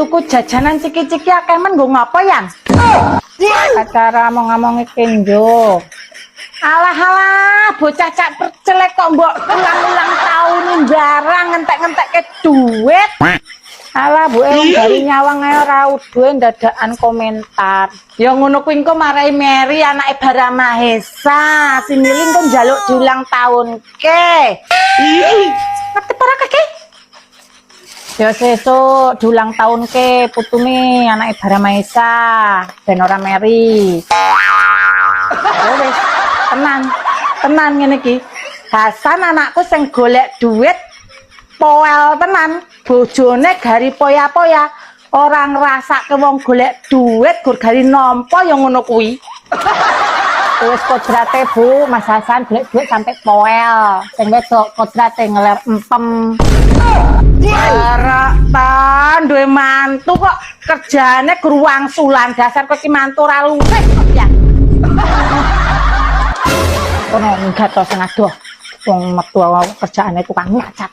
tuku jajanan ciki-ciki akeh men nggo ngapa yang? Acara ngomong-ngomong kenjo. Alah, bocah cak percelek kok mbok ulang-ulang tahun barang ngentek-ngentek ke duit. Alah Bu dari nyawang ae ora uduhe dadakan komentar. Ya ngono kuwi engko marai Mary anake Bara Mahesa. Si Miling kok njaluk diulang tahun ke. Ngerti para kaki? Ya sesuk diulang tahun ke putune anake Bara Mahesa, ben ora Mary. Ya wis, tenan ngene iki. Hasan anakku sing golek duit poel tenan, bojone gari poya-poya, ora ngrasake wong golek duit gur gari nampa ya ngono kuwi. Wis kodrate Bu, Mas Hasan golek duit sampai poel. Sing wedok kodrate ngeler empem. Ora ta, duwe mantu kok kerjane gruwang sulan dasar kok ki mantu ora luwih kok ya. Kono enggak to sing adoh. Wong mertua kerjaane tukang ngacat.